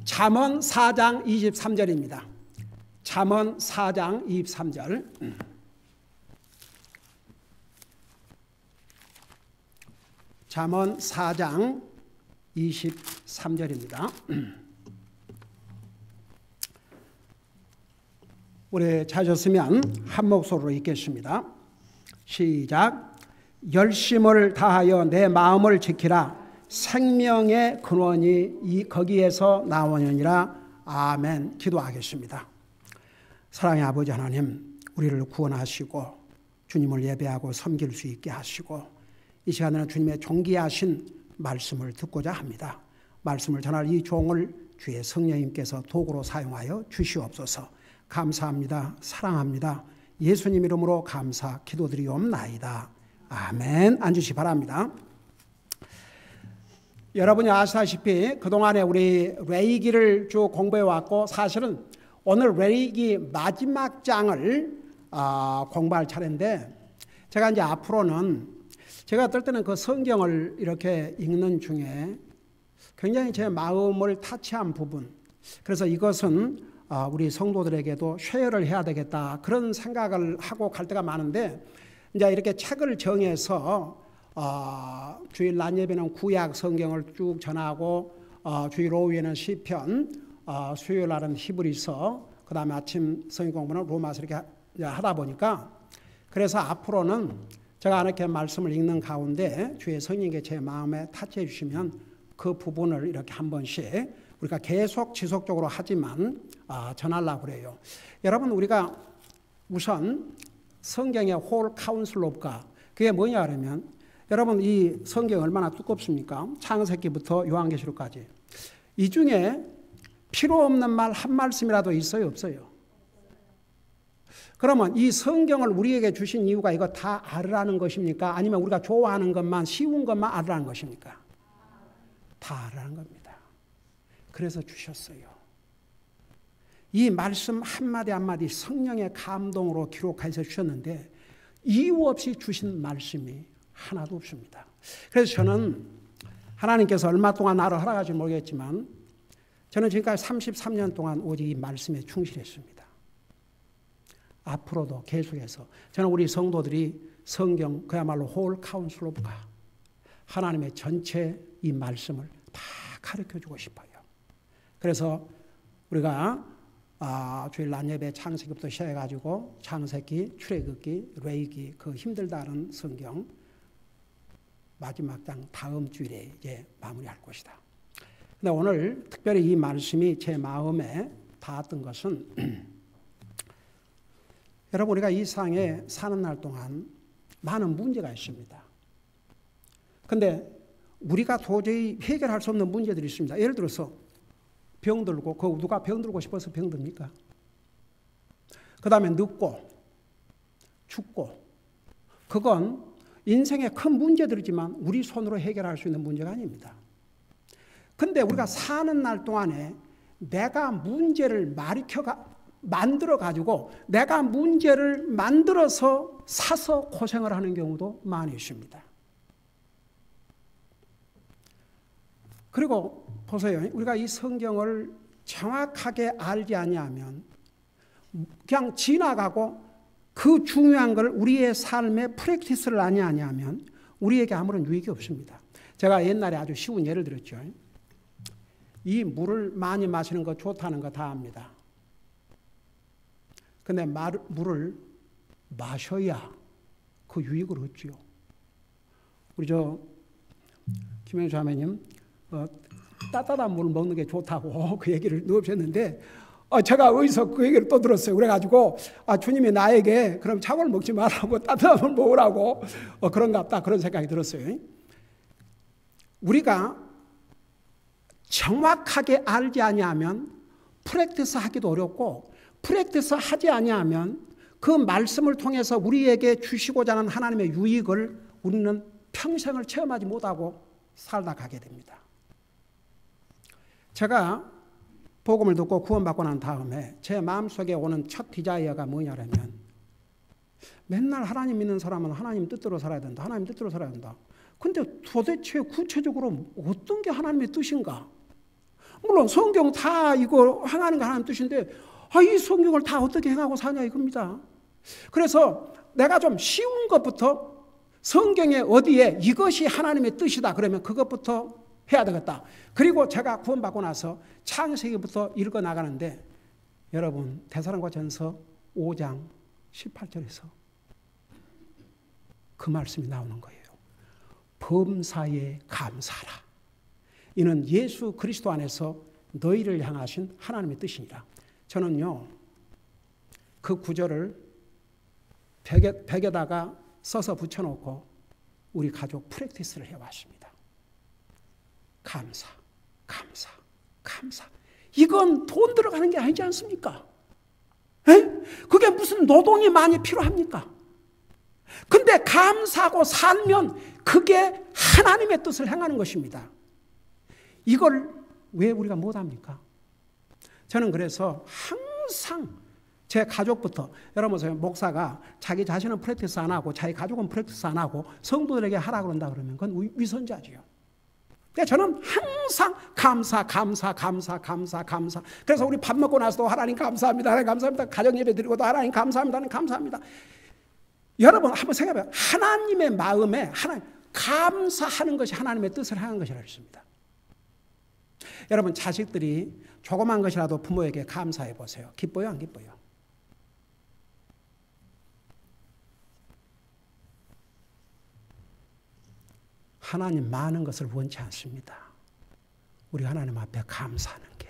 잠언 4장 23절입니다. 잠언 4장 23절. 잠언 4장 23절입니다. 우리 찾으셨으면 한 목소리로 읽겠습니다. 시작. 열심을 다하여 내 마음을 지키라. 생명의 근원이 거기에서 나오느니라. 아멘. 기도하겠습니다. 사랑의 아버지 하나님, 우리를 구원하시고 주님을 예배하고 섬길 수 있게 하시고 이 시간에는 주님의 존귀하신 말씀을 듣고자 합니다. 말씀을 전할 이 종을 주의 성령님께서 도구로 사용하여 주시옵소서. 감사합니다. 사랑합니다. 예수님 이름으로 감사 기도드리옵나이다. 아멘. 앉으시 바랍니다. 여러분이 아시다시피 그동안에 우리 레위기를 쭉 공부해왔고 사실은 오늘 레위기 마지막 장을 공부할 차례인데 제가 이제 앞으로는 제가 어떨 때는 그 성경을 이렇게 읽는 중에 굉장히 제 마음을 타치한 부분, 그래서 이것은 우리 성도들에게도 쉐어를 해야 되겠다 그런 생각을 하고 갈 때가 많은데 이제 이렇게 책을 정해서 주일 낮 예배는 구약 성경을 쭉 전하고 주일 오후에는 시편, 수요일 날은 히브리서, 그 다음에 아침 성경 공부는 로마서 이렇게 하다 보니까 그래서 앞으로는 제가 이렇게 말씀을 읽는 가운데 주의 성령께 제 마음에 타치해 주시면 그 부분을 이렇게 한 번씩 우리가 계속 지속적으로 하지만 전하려고 그래요. 여러분, 우리가 우선 성경의 홀 카운슬 오브 갓, 그게 뭐냐 하면 여러분, 이 성경 얼마나 두껍습니까? 창세기부터 요한계시록까지. 이 중에 필요 없는 말 한 말씀이라도 있어요, 없어요? 그러면 이 성경을 우리에게 주신 이유가 이거 다 알으라는 것입니까? 아니면 우리가 좋아하는 것만, 쉬운 것만 알으라는 것입니까? 다 알으라는 겁니다. 그래서 주셨어요. 이 말씀 한마디 한마디 성령의 감동으로 기록해서 주셨는데 이유 없이 주신 말씀이 하나도 없습니다. 그래서 저는 하나님께서 얼마 동안 나를 허락하실지 모르겠지만 저는 지금까지 33년 동안 오직 이 말씀에 충실했습니다. 앞으로도 계속해서 저는 우리 성도들이 성경 그야말로 홀 카운슬 오브 갓, 하나님의 전체 이 말씀을 다 가르쳐주고 싶어요. 그래서 우리가 주일 낮 예배 창세기부터 시작해가지고 창세기, 출애굽기, 레위기 그 힘들다는 성경 마지막 장 다음 주일에 이제 마무리할 것이다. 근데 오늘 특별히 이 말씀이 제 마음에 닿았던 것은 여러분, 우리가 이 세상에 사는 날 동안 많은 문제가 있습니다. 근데 우리가 도저히 해결할 수 없는 문제들이 있습니다. 예를 들어서 병들고, 그 누가 병들고 싶어서 병듭니까? 그 다음에 늙고 죽고, 그건 인생의 큰 문제들이지만 우리 손으로 해결할 수 있는 문제가 아닙니다. 근데 우리가 사는 날 동안에 내가 문제를 만들어가지고 내가 문제를 만들어서 사서 고생을 하는 경우도 많이 있습니다. 그리고 보세요. 우리가 이 성경을 정확하게 알지 아니하면 그냥 지나가고 그 중요한 걸 우리의 삶의 프랙티스를 아니하면 우리에게 아무런 유익이 없습니다. 제가 옛날에 아주 쉬운 예를 들었죠. 이 물을 많이 마시는 거 좋다는 거 다 압니다. 근데 물을 마셔야 그 유익을 얻지요. 우리 김현수 자매님 따뜻한 물을 먹는 게 좋다고 그 얘기를 넣으셨는데 제가 어디서 그 얘기를 또 들었어요. 그래가지고 주님이 나에게 그럼 차가운 먹지 말라고 따뜻한 물 먹으라고 그런가 보다 그런 생각이 들었어요. 우리가 정확하게 알지 아니하면 프랙티스 하기도 어렵고 프랙티스 하지 아니하면 그 말씀을 통해서 우리에게 주시고자 하는 하나님의 유익을 우리는 평생을 체험하지 못하고 살다 가게 됩니다. 제가 복음을 듣고 구원받고 난 다음에 제 마음속에 오는 첫 디자이어가 뭐냐면 맨날 하나님 믿는 사람은 하나님 뜻대로 살아야 된다. 하나님 뜻대로 살아야 된다. 근데 도대체 구체적으로 어떤 게 하나님의 뜻인가? 물론 성경 다 이거 행하는 거 하나님 뜻인데 이 성경을 다 어떻게 행하고 사냐 이겁니다. 그래서 내가 좀 쉬운 것부터 성경에 어디에 이것이 하나님의 뜻이다 그러면 그것부터 해야 되겠다. 그리고 제가 구원받고 나서 창세기부터 읽어 나가는데 여러분 데살로니가전서 5장 18절에서 그 말씀이 나오는 거예요. 범사에 감사하라. 이는 예수 그리스도 안에서 너희를 향하신 하나님의 뜻이니라. 저는요 그 구절을 벽에다가 써서 붙여놓고 우리 가족 프랙티스를 해왔습니다. 감사, 감사, 감사. 이건 돈 들어가는 게 아니지 않습니까? 그게 무슨 노동이 많이 필요합니까? 근데 감사하고 살면 그게 하나님의 뜻을 행하는 것입니다. 이걸 왜 우리가 못합니까? 저는 그래서 항상 제 가족부터, 여러분 보세요. 목사가 자기 자신은 프랙티스 안 하고 자기 가족은 프랙티스 안 하고 성도들에게 하라 그런다 그러면 그건 위선자지요. 저는 항상 감사. 그래서 우리 밥 먹고 나서도 하나님 감사합니다. 하나님 감사합니다. 가정 예배 드리고도 하나님 감사합니다. 하나님 감사합니다. 여러분 한번 생각해봐요. 하나님의 마음에 하나님 감사하는 것이 하나님의 뜻을 하는 것이라고 했습니다. 여러분 자식들이 조그만 것이라도 부모에게 감사해 보세요. 기뻐요, 안 기뻐요? 하나님 많은 것을 원치 않습니다. 우리 하나님 앞에 감사하는 게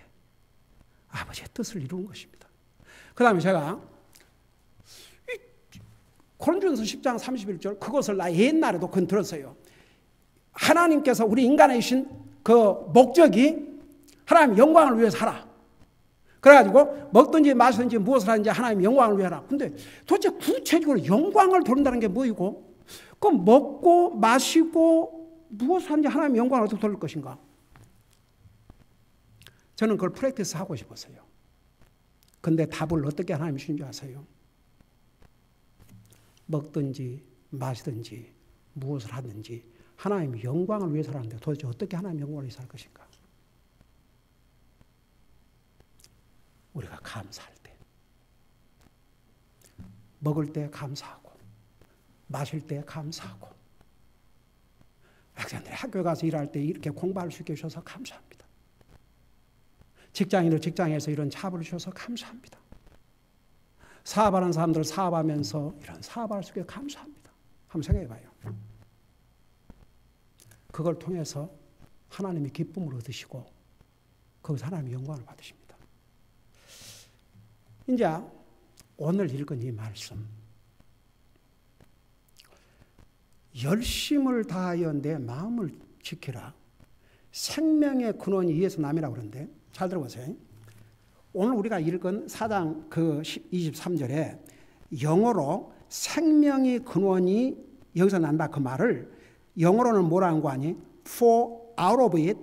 아버지의 뜻을 이루는 것입니다. 그 다음에 제가 고린도전서 10장 31절 그것을 나 옛날에도 그건 들었어요. 하나님께서 우리 인간에 주신 그 목적이 하나님 영광을 위해서 하라. 그래가지고 먹든지 마시든지 무엇을 하든지 하나님 영광을 위해 하라. 근데 도대체 구체적으로 영광을 돌린다는 게 뭐이고 그 먹고 마시고 무엇을 하든지 하나님 영광을 어떻게 돌릴 것인가? 저는 그걸 프랙티스 하고 싶었어요. 근데 답을 어떻게 하나님이 주신 줄 아세요? 먹든지 마시든지 무엇을 하든지 하나님의 영광을 위해서 하는데 도대체 어떻게 하나님의 영광을 위해서 할 것인가? 우리가 감사할 때, 먹을 때 감사하고 마실 때 감사하고 학생들이 학교 가서 일할 때 이렇게 공부할 수 있게 해주셔서 감사합니다. 직장인들 직장에서 이런 차를 주셔서 감사합니다. 사업하는 사람들 사업하면서 이런 사업할 수 있게 감사합니다. 한번 생각해 봐요. 그걸 통해서 하나님이 기쁨을 얻으시고 거기서 하나님의 영광을 받으십니다. 이제 오늘 읽은 이 말씀 열심을 다하여 내 마음을 지키라. 생명의 근원이 이에서 남이라고 그러는데 잘 들어보세요. 오늘 우리가 읽은 4장 그 23절에 영어로 생명의 근원이 여기서 난다 그 말을 영어로는 뭐라는 거 아니? For out of it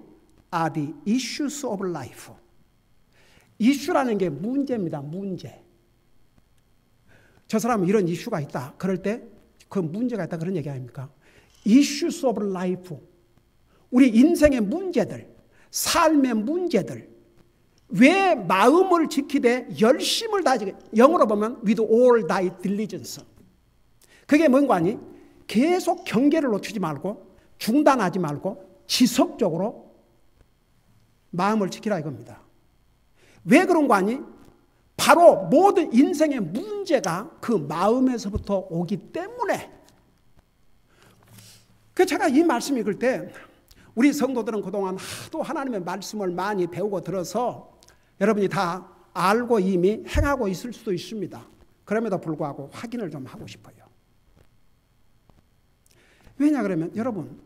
are the issues of life. 이슈라는 게 문제입니다. 문제. 저 사람은 이런 이슈가 있다. 그럴 때 그 문제가 있다 그런 얘기 아닙니까? Issues of life. 우리 인생의 문제들, 삶의 문제들. 왜 마음을 지키되 열심을 다하지? 영어로 보면 with all thy diligence. 그게 뭔가 아니? 계속 경계를 놓치지 말고 중단하지 말고 지속적으로 마음을 지키라 이겁니다. 왜 그런 거 아니? 바로 모든 인생의 문제가 그 마음에서부터 오기 때문에. 그 제가 이 말씀 읽을 때 우리 성도들은 그동안 하도 하나님의 말씀을 많이 배우고 들어서 여러분이 다 알고 이미 행하고 있을 수도 있습니다. 그럼에도 불구하고 확인을 좀 하고 싶어요. 왜냐 그러면 여러분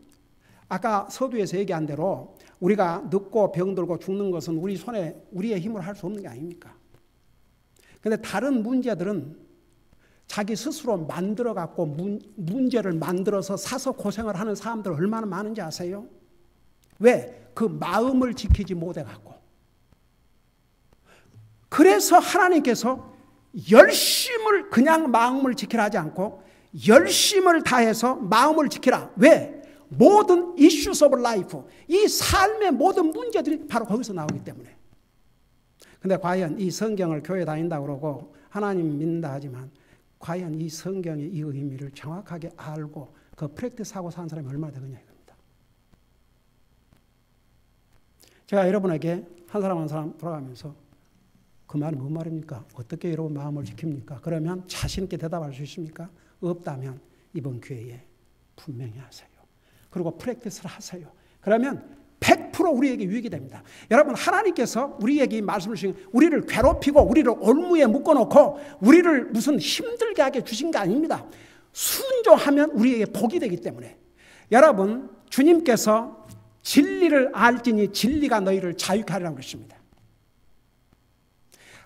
아까 서두에서 얘기한 대로 우리가 늙고 병들고 죽는 것은 우리 손에 우리의 힘으로 할 수 없는 게 아닙니까? 그런데 다른 문제들은 자기 스스로 만들어갖고 문제를 만들어서 사서 고생을 하는 사람들 얼마나 많은지 아세요? 왜? 그 마음을 지키지 못해갖고. 그래서 하나님께서 열심을 그냥 마음을 지키라 하지 않고 열심을 다해서 마음을 지키라. 왜? 모든 issues of life, 이 삶의 모든 문제들이 바로 거기서 나오기 때문에. 근데 과연 이 성경을 교회 다닌다고 그러고 하나님 믿는다 하지만 과연 이 성경의 이 의미를 정확하게 알고 그 프랙티스하고 사는 사람이 얼마나 되느냐 이겁니다. 제가 여러분에게 한 사람 한 사람 돌아가면서 그 말이 뭔 말입니까? 어떻게 여러분 마음을 지킵니까? 그러면 자신 있게 대답할 수 있습니까? 없다면 이번 기회에 분명히 하세요. 그리고 프랙티스를 하세요. 그러면 100% 우리에게 유익이 됩니다. 여러분, 하나님께서 우리에게 이 말씀을 주신, 우리를 괴롭히고 우리를 올무에 묶어놓고 우리를 무슨 힘들게 하게 주신 게 아닙니다. 순종하면 우리에게 복이 되기 때문에. 여러분, 주님께서 진리를 알지니 진리가 너희를 자유케 하리라고 그러십니다.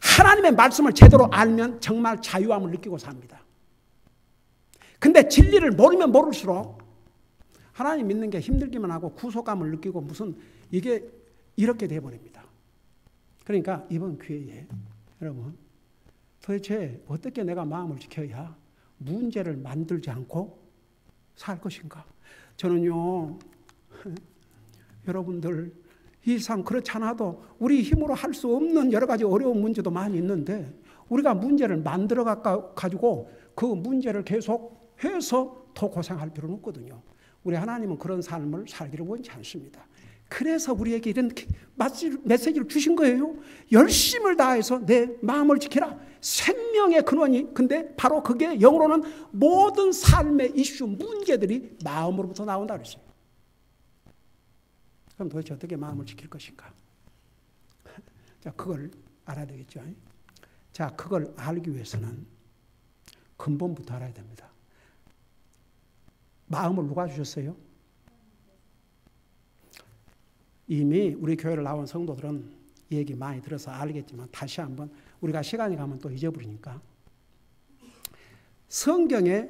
하나님의 말씀을 제대로 알면 정말 자유함을 느끼고 삽니다. 근데 진리를 모르면 모를수록 하나님 믿는 게 힘들기만 하고 구속감을 느끼고 무슨 이게 이렇게 돼버립니다. 그러니까 이번 기회에 여러분 도대체 어떻게 내가 마음을 지켜야 문제를 만들지 않고 살 것인가? 저는요 여러분들 이 세상 그렇지 않아도 우리 힘으로 할 수 없는 여러 가지 어려운 문제도 많이 있는데 우리가 문제를 만들어 가지고 그 문제를 계속 해서 더 고생할 필요는 없거든요. 우리 하나님은 그런 삶을 살기를 원치 않습니다. 그래서 우리에게 이런 메시지를 주신 거예요. 열심을 다해서 내 마음을 지켜라. 생명의 근원이, 근데 바로 그게 영어로는 모든 삶의 이슈, 문제들이 마음으로부터 나온다 그랬어요. 그럼 도대체 어떻게 마음을 지킬 것인가? 자, 그걸 알아야 되겠죠. 자, 그걸 알기 위해서는 근본부터 알아야 됩니다. 마음을 누가 주셨어요? 이미 우리 교회를 나온 성도들은 이 얘기 많이 들어서 알겠지만 다시 한번 우리가 시간이 가면 또 잊어버리니까 성경에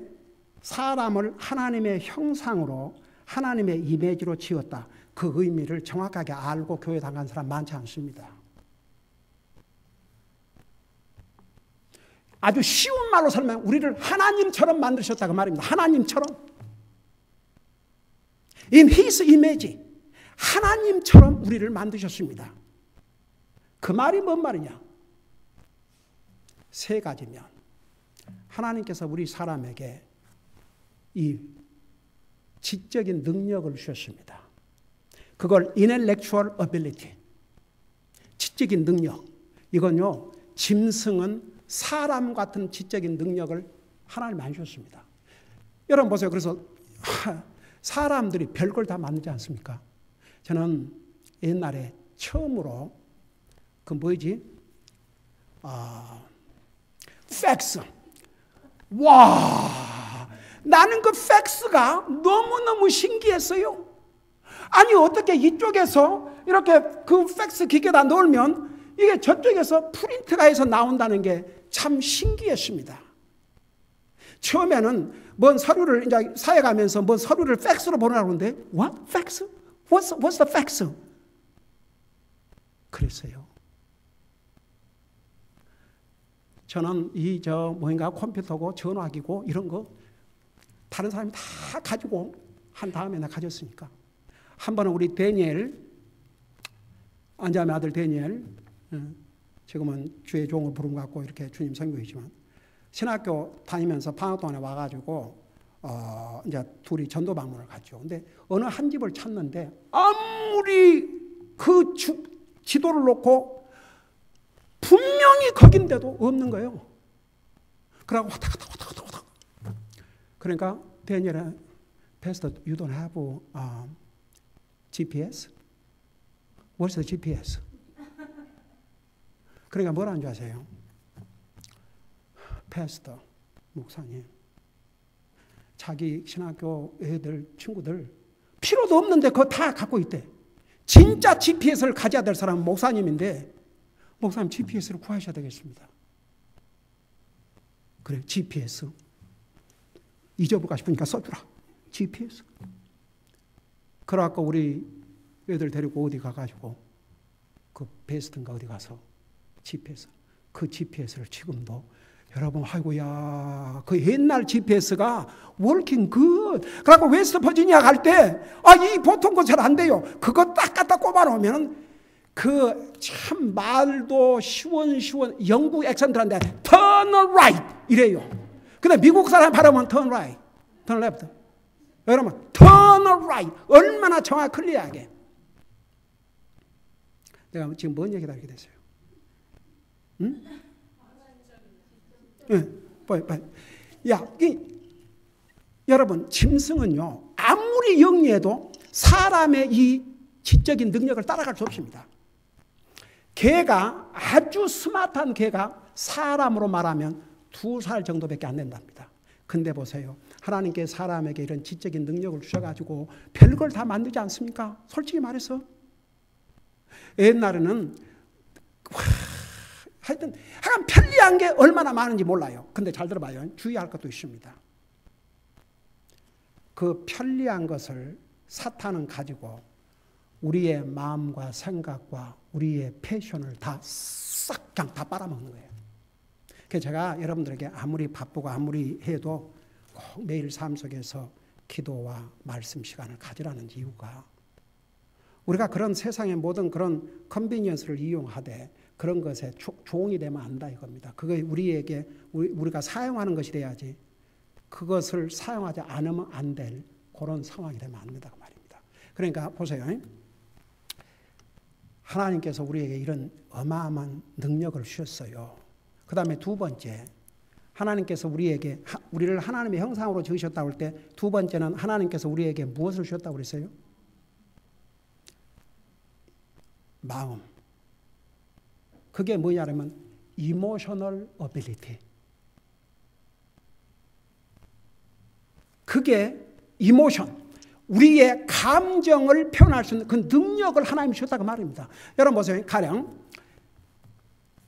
사람을 하나님의 형상으로 하나님의 이미지로 지었다. 그 의미를 정확하게 알고 교회 나간 사람 많지 않습니다. 아주 쉬운 말로 설명하면 우리를 하나님처럼 만드셨다 그 말입니다. 하나님처럼. In His image. 하나님처럼 우리를 만드셨습니다. 그 말이 뭔 말이냐? 세 가지면 하나님께서 우리 사람에게 이 지적인 능력을 주셨습니다. 그걸 intellectual ability, 지적인 능력. 이건요, 짐승은 사람 같은 지적인 능력을 하나님이 안 주셨습니다. 여러분 보세요. 그래서 사람들이 별걸 다 만들지 않습니까? 저는 옛날에 처음으로 그 뭐지? 팩스. 와, 나는 그 팩스가 너무너무 신기했어요. 아니 어떻게 이쪽에서 이렇게 그 팩스 기계에다 넣으면 이게 저쪽에서 프린트가 해서 나온다는 게 참 신기했습니다. 처음에는 뭔 서류를 이제 사회 가면서 뭔 서류를 팩스로 보내라고 하는데 What? 팩스? What's the fax? 그랬어요. 저는 뭔가 컴퓨터고 전화기고 이런 거 다른 사람이 다 가지고 한 다음에 나 가졌으니까. 한 번은 우리 데니엘, 안자매 아들 데니엘, 지금은 주의 종을 부름 갖고 이렇게 주님 선교이지만 신학교 다니면서 방학 동안에 와가지고 이제 둘이 전도 방문을 갔죠. 근데 어느 한 집을 찾는데 아무리 그 지도를 놓고 분명히 거긴데도 없는 거예요. 그러고 왔다 갔다. 그러니까 데니엘은 Pastor, you don't have GPS? What's the GPS? 그러니까 뭐라는 줄 아세요? Pastor, 목사님, 자기 신학교 애들, 친구들 필요도 없는데 그거 다 갖고 있대. 진짜 GPS를 가져야 될 사람은 목사님인데 목사님 GPS를 구하셔야 되겠습니다. 그래, GPS. 잊어볼까 싶으니까 써주라. GPS. 그래갖고 우리 애들 데리고 어디 가가지고 그 베스트인가 어디 가서 GPS. 그 GPS를 지금도 여러분, 아이고야, 그 옛날 GPS가 working good. 그래갖고 웨스트 버지니아 갈 때, 이 보통 거 잘 안 돼요. 그거 딱 갖다 꼽아놓으면, 참 말도 시원, 영국 액센트한데, turn right. 이래요. 근데 미국 사람 발음은 turn right, turn left. 여러분, turn right. 얼마나 정확 클리어하게. 내가 지금 뭔 얘기다 이렇게 됐어요? 응? 빨리. 여러분, 짐승은요, 아무리 영리해도 사람의 이 지적인 능력을 따라갈 수 없습니다. 개가, 아주 스마트한 개가 사람으로 말하면 2살 정도밖에 안 된답니다. 근데 보세요. 하나님께 사람에게 이런 지적인 능력을 주셔가지고 별걸 다 만들지 않습니까? 솔직히 말해서. 옛날에는 하여튼 편리한 게 얼마나 많은지 몰라요. 근데 잘 들어봐요. 주의할 것도 있습니다. 그 편리한 것을 사탄은 가지고 우리의 마음과 생각과 우리의 패션을 다 싹 그냥 다 빨아먹는 거예요. 그래서 제가 여러분들에게 아무리 바쁘고 아무리 해도 꼭 매일 삶 속에서 기도와 말씀 시간을 가지라는 이유가, 우리가 그런 세상의 모든 그런 컨비니언스를 이용하되 그런 것에 종이 되면 안 된다 이겁니다. 그게 우리에게 우리가 사용하는 것이 돼야지, 그것을 사용하지 않으면 안 될 그런 상황이 되면 안 된다고 말입니다. 그러니까 보세요. 하나님께서 우리에게 이런 어마어마한 능력을 주셨어요. 그 다음에 두 번째, 하나님께서 우리를 하나님의 형상으로 지으셨다고 할 때 두 번째는 하나님께서 우리에게 무엇을 주셨다고 그랬어요? 마음. 그게 뭐냐면 emotional ability. 그게 이모션, 우리의 감정을 표현할 수 있는 그 능력을 하나님이 주셨다고 말입니다. 여러분 보세요. 가령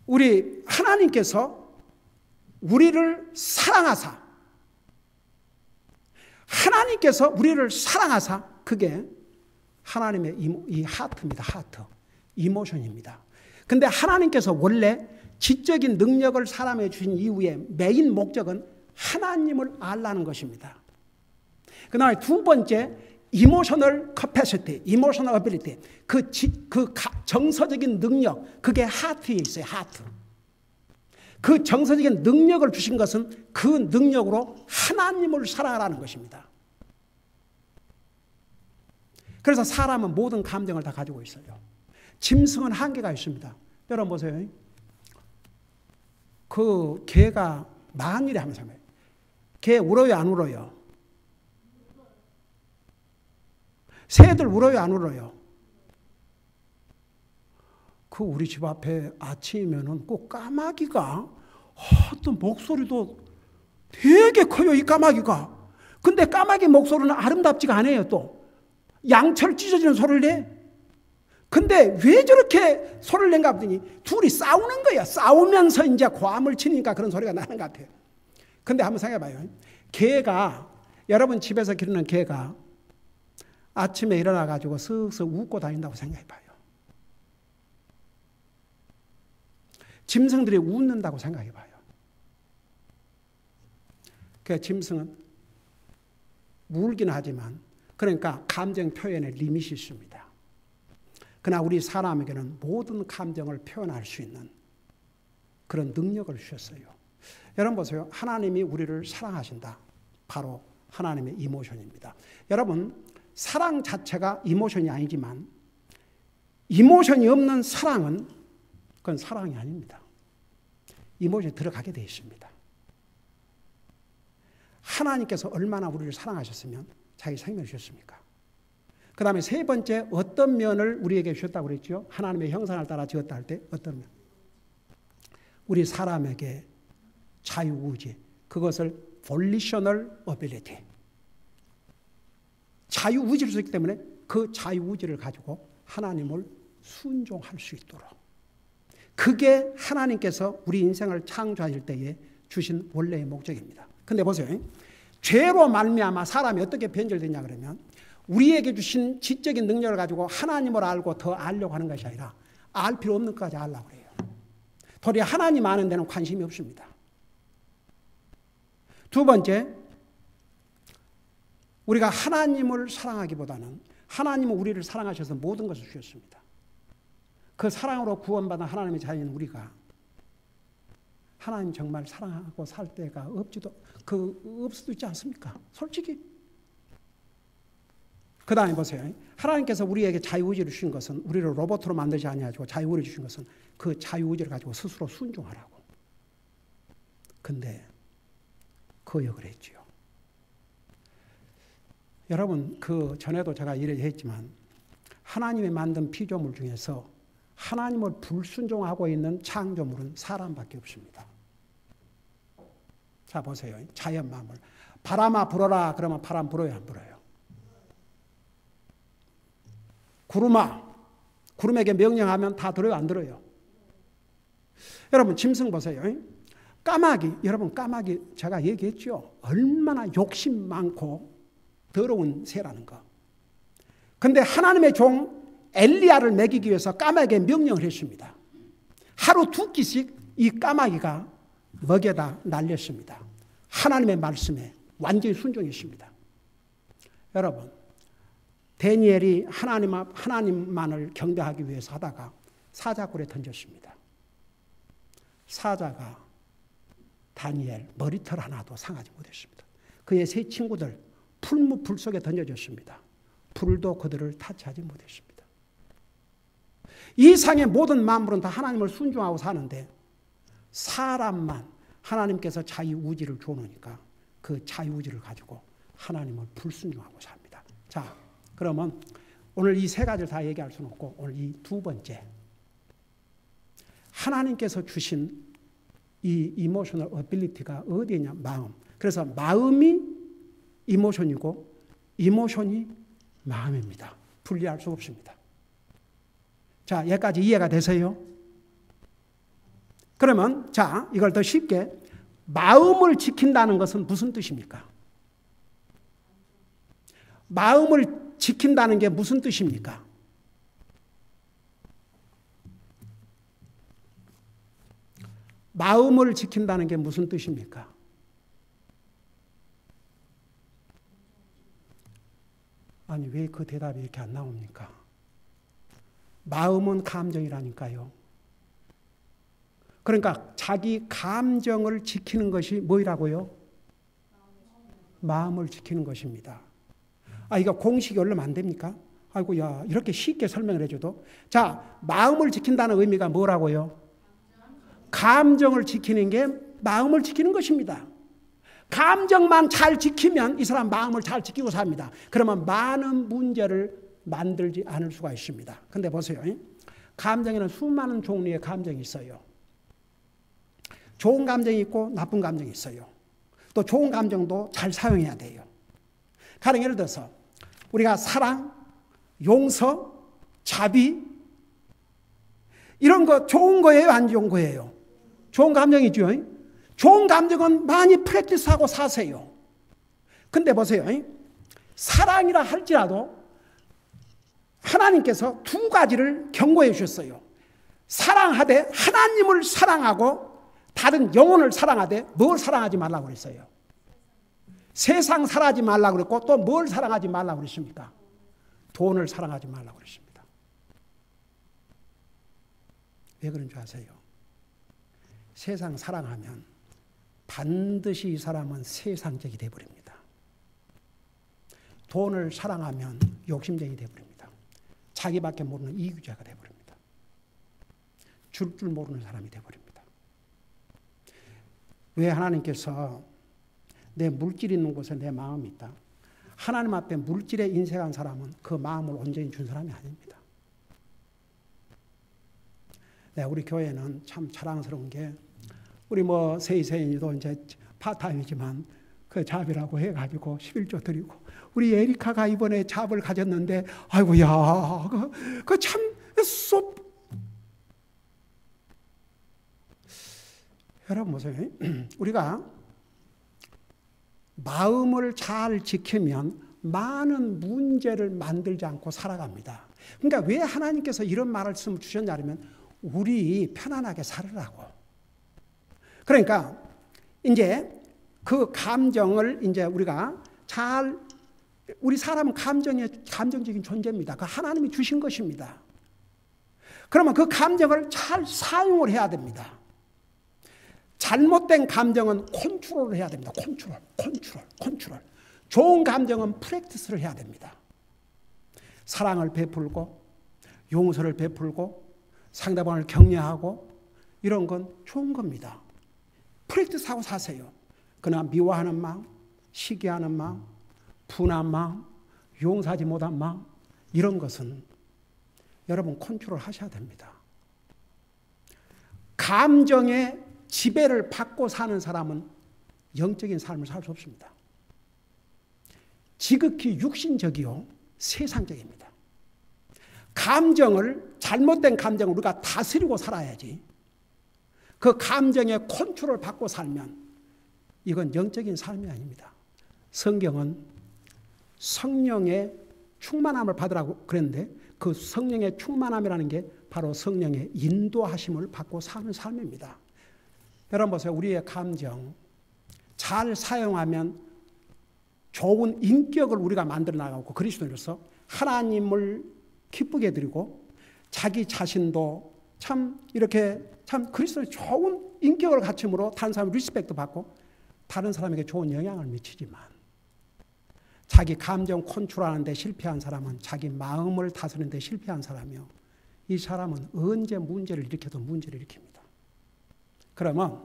우리 하나님께서 우리를 사랑하사, 그게 하나님의 이 하트입니다. 하트. 이모션입니다. 근데 하나님께서 원래 지적인 능력을 사람에게 주신 이후에 메인 목적은 하나님을 알라는 것입니다. 그 다음에 두 번째, 이모셔널 커패시티, 이모셔널 어빌리티, 그 정서적인 능력, 그게 하트에 있어요. 하트. 그 정서적인 능력을 주신 것은 그 능력으로 하나님을 사랑하라는 것입니다. 그래서 사람은 모든 감정을 다 가지고 있어요. 짐승은 한계가 있습니다. 여러분 보세요. 그 개가 만일에 하면서 개 울어요, 안 울어요? 새들 울어요, 안 울어요? 그 우리 집 앞에 아침이면은 꼭 까마귀가 어떤 목소리도 되게 커요, 이 까마귀가. 근데 까마귀 목소리는 아름답지가 않아요, 또. 양철 찢어지는 소리를 내. 근데 왜 저렇게 소리를 낸가 보더니 둘이 싸우는 거야. 싸우면서 이제 고함을 치니까 그런 소리가 나는 것 같아요. 근데 한번 생각해봐요. 개가, 여러분 집에서 기르는 개가 아침에 일어나가지고 쓱쓱 웃고 다닌다고 생각해봐요. 짐승들이 웃는다고 생각해봐요. 그 짐승은 울긴 하지만, 그러니까 감정 표현에 리밋이 있습니다. 그러나 우리 사람에게는 모든 감정을 표현할 수 있는 그런 능력을 주셨어요. 여러분 보세요. 하나님이 우리를 사랑하신다. 바로 하나님의 이모션입니다. 여러분, 사랑 자체가 이모션이 아니지만 이모션이 없는 사랑은 그건 사랑이 아닙니다. 이모션이 들어가게 되어 있습니다. 하나님께서 얼마나 우리를 사랑하셨으면 자기 생명을 주셨습니까? 그 다음에 세 번째, 어떤 면을 우리에게 주셨다고 그랬죠? 하나님의 형상을 따라 지었다 할 때 어떤 면? 우리 사람에게 자유의지, 그것을 volitional ability, 자유의지를 주셨기 때문에 그 자유의지를 가지고 하나님을 순종할 수 있도록, 그게 하나님께서 우리 인생을 창조하실 때에 주신 원래의 목적입니다. 근데 보세요. 죄로 말미암아 사람이 어떻게 변절되냐 그러면 우리에게 주신 지적인 능력을 가지고 하나님을 알고 더 알려고 하는 것이 아니라 알 필요 없는 것까지 알려고 해요. 도리어 하나님 아는 데는 관심이 없습니다. 두 번째, 우리가 하나님을 사랑하기보다는 하나님은 우리를 사랑하셔서 모든 것을 주셨습니다. 그 사랑으로 구원받은 하나님의 자녀인 우리가 하나님 정말 사랑하고 살 때가 없을 수도 있지 않습니까? 솔직히. 그 다음에 보세요. 하나님께서 우리에게 자유의지를 주신 것은 우리를 로봇으로 만들지 아니하시고 자유의지를 주신 것은 그 자유의지를 가지고 스스로 순종하라고. 근데 거역을 했지요. 여러분, 그 전에도 제가 이야기했지만 하나님이 만든 피조물 중에서 하나님을 불순종하고 있는 창조물은 사람밖에 없습니다. 자, 보세요. 자연 만물. 바람아 불어라 그러면 바람 불어요, 안 불어요? 구름아, 구름에게 명령하면 다 들어요, 안 들어요? 여러분, 짐승 보세요. 까마귀, 여러분 까마귀 제가 얘기했죠. 얼마나 욕심 많고 더러운 새라는 거. 근데 하나님의 종 엘리야를 먹이기 위해서 까마귀에게 명령을 했습니다. 하루 2끼씩 이 까마귀가 먹여다 날렸습니다. 하나님의 말씀에 완전히 순종했습니다. 여러분, 다니엘이 하나님만을 경배하기 위해서 하다가 사자굴에 던졌습니다. 사자가 다니엘 머리털 하나도 상하지 못했습니다. 그의 세 친구들 풀무 속에 던져졌습니다. 불도 그들을 타치하지 못했습니다. 이 상의 모든 만물은 다 하나님을 순종하고 사는데 사람만 하나님께서 자유의지를 주어놓으니까 그 자유의지를 가지고 하나님을 불순종하고 삽니다. 자, 그러면 오늘 이 세 가지를 다 얘기할 수는 없고 오늘 이 두 번째, 하나님께서 주신 이 이모셔널 어빌리티가 어디에 있냐? 마음. 그래서 마음이 이모션이고 이모션이 마음입니다. 분리할 수 없습니다. 자, 여기까지 이해가 되세요? 그러면 자, 이걸 더 쉽게, 마음을 지킨다는 것은 무슨 뜻입니까? 마음을 지킨다는 게 무슨 뜻입니까? 마음을 지킨다는 게 무슨 뜻입니까? 아니, 왜 그 대답이 이렇게 안 나옵니까? 마음은 감정이라니까요. 그러니까 자기 감정을 지키는 것이 뭐라고요? 마음을 지키는 것입니다. 아, 이거 공식이 올리면 안 됩니까? 아이고, 야, 이렇게 쉽게 설명을 해줘도. 자, 마음을 지킨다는 의미가 뭐라고요? 감정을 지키는 게 마음을 지키는 것입니다. 감정만 잘 지키면 이 사람 마음을 잘 지키고 삽니다. 그러면 많은 문제를 만들지 않을 수가 있습니다. 근데 보세요. 감정에는 수많은 종류의 감정이 있어요. 좋은 감정이 있고 나쁜 감정이 있어요. 또 좋은 감정도 잘 사용해야 돼요. 가령 예를 들어서 우리가 사랑, 용서, 자비 이런 거 좋은 거예요? 안 좋은 거예요? 좋은 감정이죠. 좋은 감정은 많이 프랙티스하고 사세요. 근데 보세요. 사랑이라 할지라도 하나님께서 두 가지를 경고해 주셨어요. 사랑하되 하나님을 사랑하고 다른 영혼을 사랑하되 뭘 사랑하지 말라고 그랬어요? 세상 사랑하지 말라고 그랬고 또 뭘 사랑하지 말라고 그랬습니까? 돈을 사랑하지 말라고 그랬습니다. 왜 그런 줄 아세요? 세상 사랑하면 반드시 이 사람은 세상적이 되어버립니다. 돈을 사랑하면 욕심쟁이 되어버립니다. 자기밖에 모르는 이기주의자가 되어버립니다. 줄 모르는 사람이 되어버립니다. 왜 하나님께서 내 물질 있는 곳에 내 마음이 있다. 하나님 앞에 물질에 인색한 사람은 그 마음을 온전히 준 사람이 아닙니다. 네, 우리 교회는 참 자랑스러운 게 우리 세이세인이도 이제 파타임이지만 그 잡이라고 해가지고 11조 드리고 우리 에리카가 이번에 잡을 가졌는데 아이고야 그 참 여러분 보세요. 우리가 마음을 잘 지키면 많은 문제를 만들지 않고 살아갑니다. 그러니까 왜 하나님께서 이런 말씀을 주셨냐면 우리 편안하게 살으라고. 그러니까 이제 그 감정을 이제 우리가 우리 사람은 감정적인 존재입니다. 그 하나님이 주신 것입니다. 그러면 그 감정을 잘 사용을 해야 됩니다. 잘못된 감정은 컨트롤을 해야 됩니다. 컨트롤. 좋은 감정은 프랙티스를 해야 됩니다. 사랑을 베풀고 용서를 베풀고 상대방을 격려하고 이런 건 좋은 겁니다. 프랙티스하고 사세요. 그러나 미워하는 마음, 시기하는 마음, 분한 마음, 용서하지 못한 마음 이런 것은 여러분 컨트롤 하셔야 됩니다. 감정의 지배를 받고 사는 사람은 영적인 삶을 살 수 없습니다. 지극히 육신적이요 세상적입니다. 잘못된 감정을 우리가 다스리고 살아야지. 그 감정의 컨트롤을 받고 살면 이건 영적인 삶이 아닙니다. 성경은 성령의 충만함을 받으라고 그랬는데 그 성령의 충만함이라는 게 바로 성령의 인도하심을 받고 사는 삶입니다. 여러분 보세요. 우리의 감정 잘 사용하면 좋은 인격을 우리가 만들어 나가고 그리스도인으로서 하나님을 기쁘게 드리고 자기 자신도 참 그리스도의 좋은 인격을 갖춤으로 다른 사람 리스펙트 받고 다른 사람에게 좋은 영향을 미치지만 자기 감정 컨트롤하는 데 실패한 사람은 자기 마음을 다스리는 데 실패한 사람이요. 이 사람은 언제 문제를 일으켜도 문제를 일으킵니다. 그러면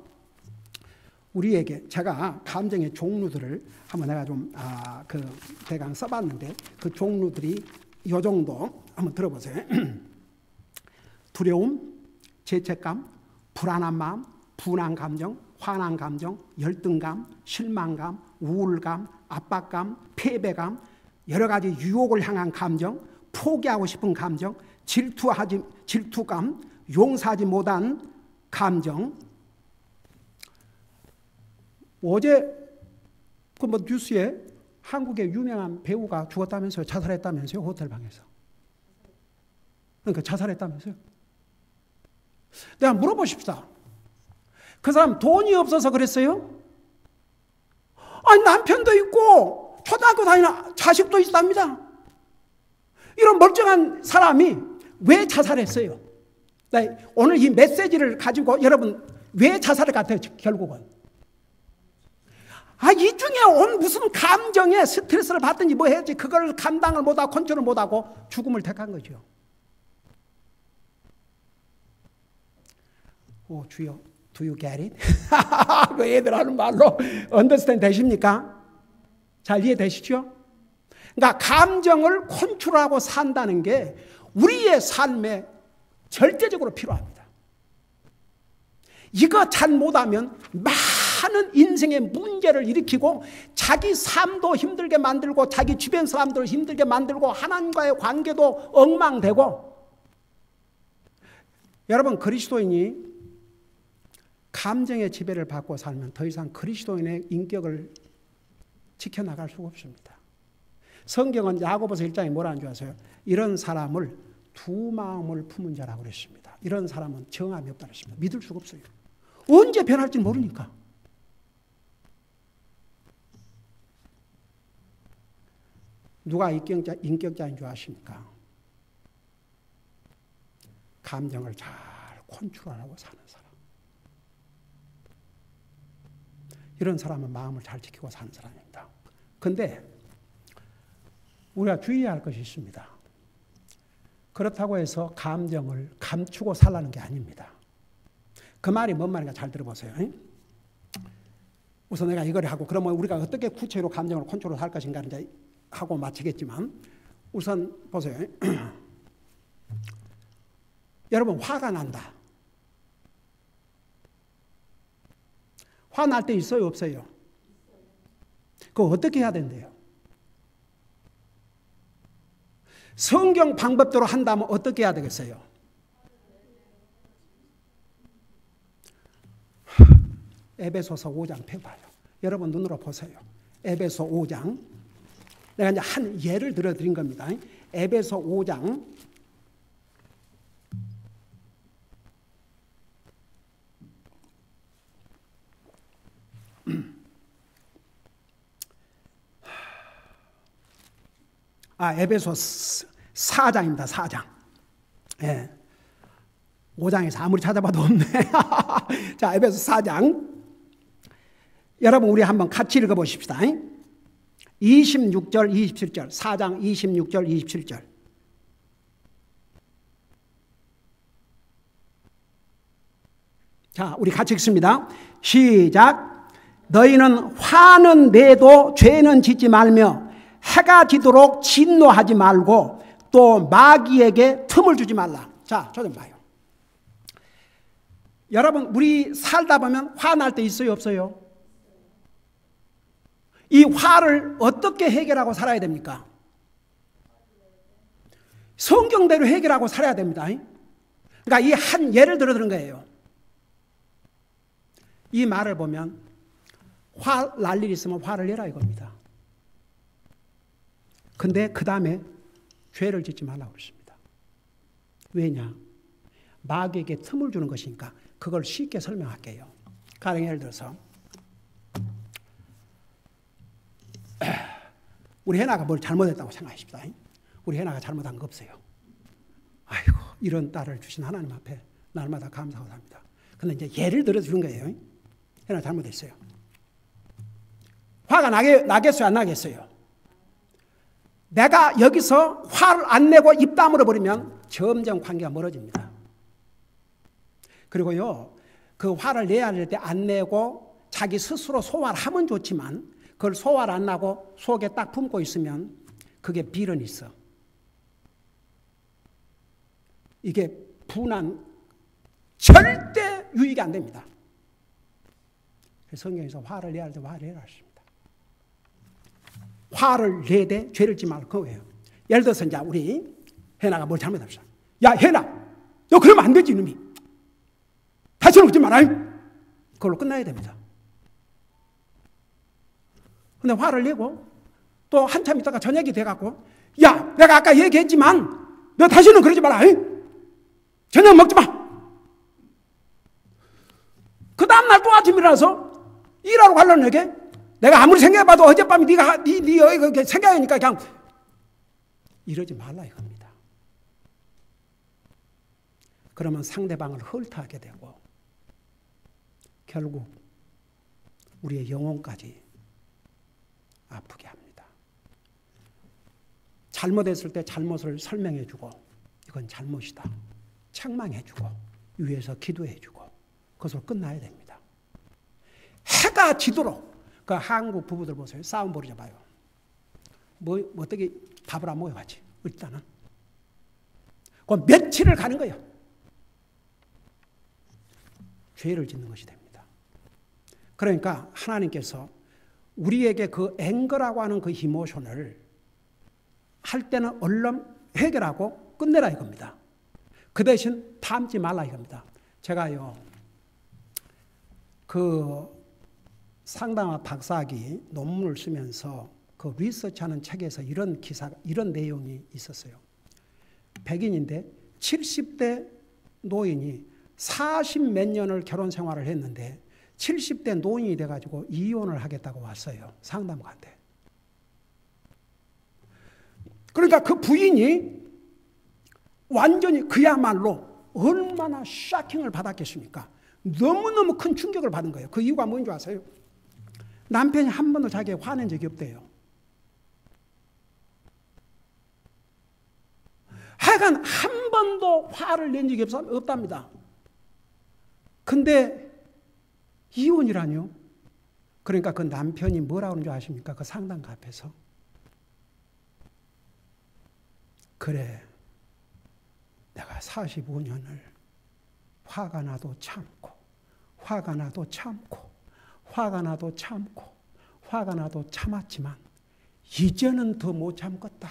우리에게 제가 감정의 종류들을 한번 내가 좀 대강 써봤는데 그 종류들이 이 정도 한번 들어보세요. 두려움, 죄책감, 불안한 마음, 분한 감정, 화난 감정, 열등감, 실망감, 우울감, 압박감, 패배감, 여러 가지 유혹을 향한 감정, 포기하고 싶은 감정, 질투감, 용서하지 못한 감정. 어제 그 뉴스에 한국의 유명한 배우가 죽었다면서요? 자살했다면서요? 호텔방에서. 그러니까 자살했다면서요? 내가 물어보십시다. 그 사람 돈이 없어서 그랬어요? 아니 남편도 있고 초등학교 다니는 자식도 있답니다. 이런 멀쩡한 사람이 왜 자살했어요? 오늘 이 메시지를 가지고 여러분 왜 자살을 같아요? 결국은. 이 중에 온 무슨 감정에 스트레스를 받든지 뭐 해야지 그걸 감당을 못하고 컨트롤 못하고 죽음을 택한 거죠. 오 주여, do you get it? 그 애들 하는 말로 understand 되십니까? 잘 이해되시죠? 그러니까 감정을 컨트롤하고 산다는 게 우리의 삶에 절대적으로 필요합니다. 이거 잘 못하면 많은 인생의 문제를 일으키고 자기 삶도 힘들게 만들고 자기 주변 사람들을 힘들게 만들고 하나님과의 관계도 엉망되고. 여러분 그리스도인이 감정의 지배를 받고 살면 더 이상 그리스도인의 인격을 지켜나갈 수가 없습니다. 성경은 야고보서 1장에 뭐라는 줄 아세요? 이런 사람을 두 마음을 품은 자라고 그랬습니다. 이런 사람은 정함이 없다고 했습니다. 믿을 수가 없어요. 언제 변할지 모르니까. 누가 인격자인 줄 아십니까? 감정을 잘 컨트롤하고 사는 사람. 이런 사람은 마음을 잘 지키고 사는 사람입니다. 그런데 우리가 주의해야 할 것이 있습니다. 그렇다고 해서 감정을 감추고 살라는 게 아닙니다. 그 말이 뭔 말인가 잘 들어보세요. 우선 내가 이걸 하고 그러면 우리가 어떻게 구체로 감정을 컨트롤할 것인가 이제 하고 마치겠지만 우선 보세요. 여러분 화가 난다. 화날 때 있어요, 없어요? 그거 어떻게 해야 된대요? 성경 방법대로 한다면 어떻게 해야 되겠어요? 에베소서 5장 펴봐요. 여러분 눈으로 보세요. 에베소 5장. 내가 이제 한 예를 들어드린 겁니다. 에베소 5장. 에베소 4장입니다. 4장. 예. 5장에서 아무리 찾아봐도 없네. 자, 에베소 4장. 여러분, 우리 한번 같이 읽어보십시다. 26절, 27절. 4장 26절, 27절. 자, 우리 같이 읽습니다. 시작. 너희는 화는 내도 죄는 짓지 말며 해가 지도록 진노하지 말고 또 마귀에게 틈을 주지 말라. 자, 저 좀 봐요. 여러분, 우리 살다 보면 화날 때 있어요, 없어요? 이 화를 어떻게 해결하고 살아야 됩니까? 성경대로 해결하고 살아야 됩니다. 그러니까 이 한 예를 들어 드는 거예요. 이 말을 보면 화 날 일 있으면 화를 내라 이겁니다. 근데 그 다음에 죄를 짓지 말라고 그랬습니다. 왜냐? 마귀에게 틈을 주는 것이니까. 그걸 쉽게 설명할게요. 가령 예를 들어서 우리 해나가 뭘 잘못했다고 생각하십시다. 우리 해나가 잘못한 거 없어요. 아이고, 이런 딸을 주신 하나님 앞에 날마다 감사하고 삽니다. 근데 이제 예를 들어 주는 거예요. 해나 잘못했어요. 화가 나겠어요, 안 나겠어요? 내가 여기서 화를 안 내고 입 다물어 버리면 점점 관계가 멀어집니다. 그리고요, 그 화를 내야 할 때 안 내고 자기 스스로 소화를 하면 좋지만 그걸 소화를 안 하고 속에 딱 품고 있으면 그게 비련이 있어. 이게 분한 절대 유익이 안 됩니다. 성경에서 화를 내야 할 때 화를 내라 하십니다. 화를 내되 죄를 짓지 말고 그거예요. 예를 들어서 이제 우리 해나가 뭘 잘못합시다. 야, 해나, 너 그러면 안 되지 이놈이. 다시는 그러지 마라. 그걸로 끝나야 됩니다. 근데 화를 내고 또 한참 있다가 저녁이 돼갖고, 야, 내가 아까 얘기했지만 너 다시는 그러지 마라. 저녁 먹지 마. 그 다음날 또 아침 일어나서 일하러 가려는 얘기. 내가 아무리 생각해봐도 어젯밤에 네 생각하니까 그냥 이러지 말라 이겁니다. 그러면 상대방을 헐트하게 되고 결국 우리의 영혼까지 아프게 합니다. 잘못했을 때 잘못을 설명해주고 이건 잘못이다. 책망해주고 위에서 기도해주고 그것으로 끝나야 됩니다. 해가 지도록 그 한국 부부들 보세요. 싸움 벌이자 봐요. 뭐 어떻게 밥을 안 먹어야지. 일단은 그 며칠을 가는 거예요. 죄를 짓는 것이 됩니다. 그러니까 하나님께서 우리에게 그 앵거라고 하는 그 이모션을 할 때는 얼른 해결하고 끝내라 이겁니다. 그 대신 담지 말라 이겁니다. 제가요, 그 상담학 박사학위 논문을 쓰면서 그 리서치하는 책에서 이런 내용이 있었어요. 백인인데 70대 노인이 40 몇 년을 결혼 생활을 했는데 70대 노인이 돼가지고 이혼을 하겠다고 왔어요. 상담가한테. 그러니까 그 부인이 완전히 그야말로 얼마나 쇼킹을 받았겠습니까? 너무너무 큰 충격을 받은 거예요. 그 이유가 뭔지 아세요? 남편이 한 번도 자기에게 화낸 적이 없대요. 하여간 한 번도 화를 낸 적이 없답니다. 근데 이혼이라뇨? 그러니까 그 남편이 뭐라고 하는 줄 아십니까? 그 상담가 앞에서. 그래, 내가 45년을 화가 나도 참고 화가 나도 참고 화가 나도 참고 화가 나도 참았지만 이제는 더 못 참겠다.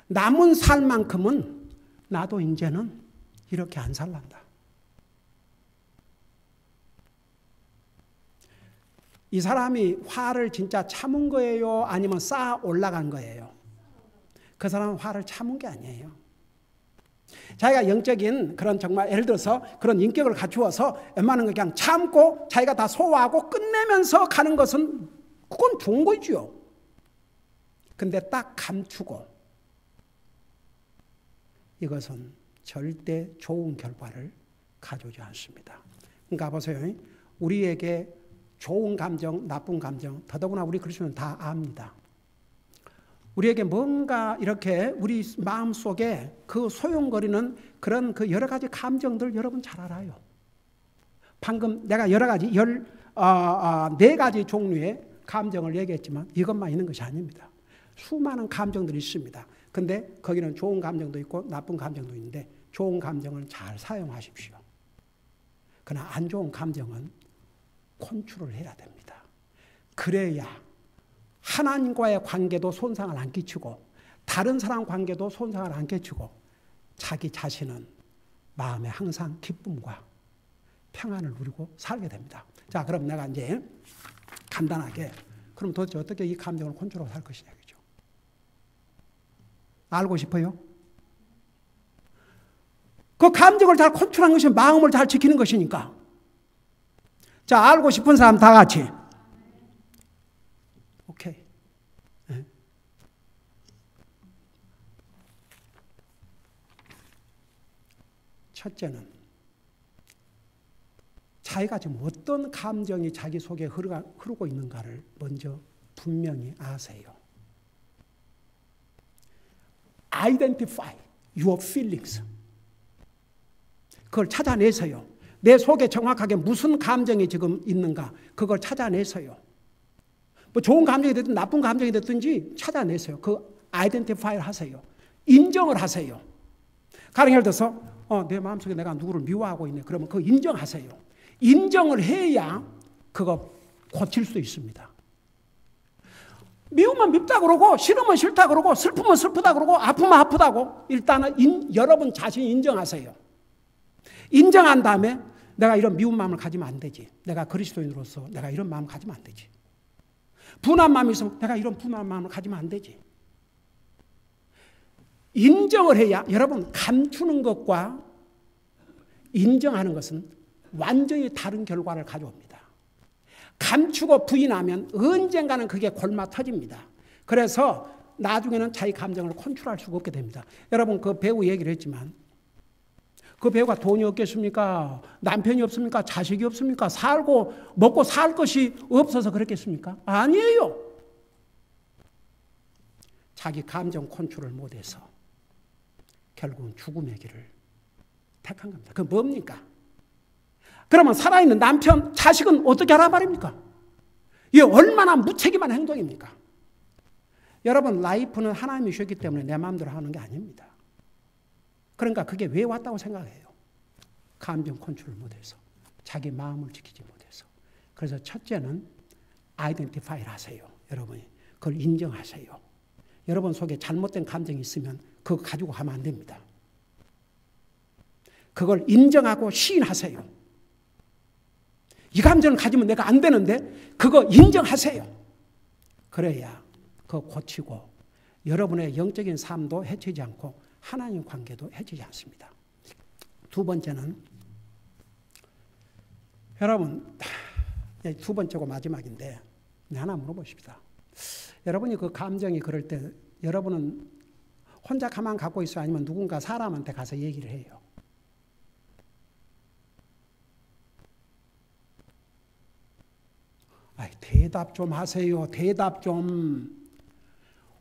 남은 살만큼은 나도 이제는 이렇게 안 살란다. 이 사람이 화를 진짜 참은 거예요? 아니면 쌓아 올라간 거예요? 그 사람은 화를 참은 게 아니에요. 자기가 영적인 그런 정말 예를 들어서 그런 인격을 갖추어서 웬만한 거 그냥 참고 자기가 다 소화하고 끝내면서 가는 것은 그건 좋은 거죠. 근데 딱 감추고 이것은 절대 좋은 결과를 가져오지 않습니다. 그러니까 보세요. 우리에게 좋은 감정, 나쁜 감정, 더더구나 우리 그리스도인은 다 압니다. 우리에게 뭔가 이렇게 우리 마음속에 그 소용거리는 그런 그 여러 가지 감정들 여러분 잘 알아요. 방금 내가 여러 가지 14가지 종류의 감정을 얘기했지만 이것만 있는 것이 아닙니다. 수많은 감정들이 있습니다. 근데 거기는 좋은 감정도 있고 나쁜 감정도 있는데 좋은 감정을 잘 사용하십시오. 그러나 안 좋은 감정은 컨트롤을 해야 됩니다. 그래야 하나님과의 관계도 손상을 안 끼치고 다른 사람 관계도 손상을 안 끼치고 자기 자신은 마음에 항상 기쁨과 평안을 누리고 살게 됩니다. 자, 그럼 내가 이제 간단하게 그럼 도대체 어떻게 이 감정을 컨트롤할 것이냐, 그죠? 알고 싶어요? 그 감정을 잘 컨트롤하는 것이 마음을 잘 지키는 것이니까. 자, 알고 싶은 사람 다 같이. 오케이. 네. 첫째는 자기가 지금 어떤 감정이 자기 속에 흐르고 있는가를 먼저 분명히 아세요. Identify your feelings. 그걸 찾아내서요. 내 속에 정확하게 무슨 감정이 지금 있는가 그걸 찾아내서요. 뭐 좋은 감정이 됐든 나쁜 감정이 됐든지 찾아내세요. 그 아이덴티파이를 하세요. 인정을 하세요. 가령 예를 들어서 내 마음속에 내가 누구를 미워하고 있네. 그러면 그거 인정하세요. 인정을 해야 그거 고칠 수 있습니다. 미우면 밉다 그러고 싫으면 싫다 그러고 슬프면 슬프다 그러고 아프면 아프다고 일단은 여러분 자신이 인정하세요. 인정한 다음에 내가 이런 미운 마음을 가지면 안 되지. 내가 그리스도인으로서 내가 이런 마음을 가지면 안 되지. 분한 마음이 있으면 내가 이런 분한 마음을 가지면 안 되지. 인정을 해야 여러분 감추는 것과 인정하는 것은 완전히 다른 결과를 가져옵니다. 감추고 부인하면 언젠가는 그게 골마 터집니다. 그래서 나중에는 자기 감정을 컨트롤할 수가 없게 됩니다. 여러분 그 배우 얘기를 했지만 그 배우가 돈이 없겠습니까? 남편이 없습니까? 자식이 없습니까? 살고 먹고 살 것이 없어서 그랬겠습니까? 아니에요. 자기 감정 컨트롤 못해서 결국은 죽음의 길을 택한 겁니다. 그건 뭡니까? 그러면 살아있는 남편, 자식은 어떻게 하란 말입니까? 이게 얼마나 무책임한 행동입니까? 여러분 라이프는 하나님이 주셨기 때문에 내 마음대로 하는 게 아닙니다. 그러니까 그게 왜 왔다고 생각해요? 감정 컨트롤 못해서 자기 마음을 지키지 못해서. 그래서 첫째는 아이덴티파이를 하세요. 여러분이 그걸 인정하세요. 여러분 속에 잘못된 감정이 있으면 그거 가지고 가면 안 됩니다. 그걸 인정하고 시인하세요. 이 감정을 가지면 내가 안 되는데 그거 인정하세요. 그래야 그거 고치고 여러분의 영적인 삶도 해치지 않고 하나님 관계도 해치지 않습니다. 두 번째는 여러분 두 번째고 마지막인데 하나 물어보십시다. 여러분이 그 감정이 그럴 때 여러분은 혼자 가만 갖고 있어요? 아니면 누군가 사람한테 가서 얘기를 해요? 대답 좀 하세요. 대답 좀.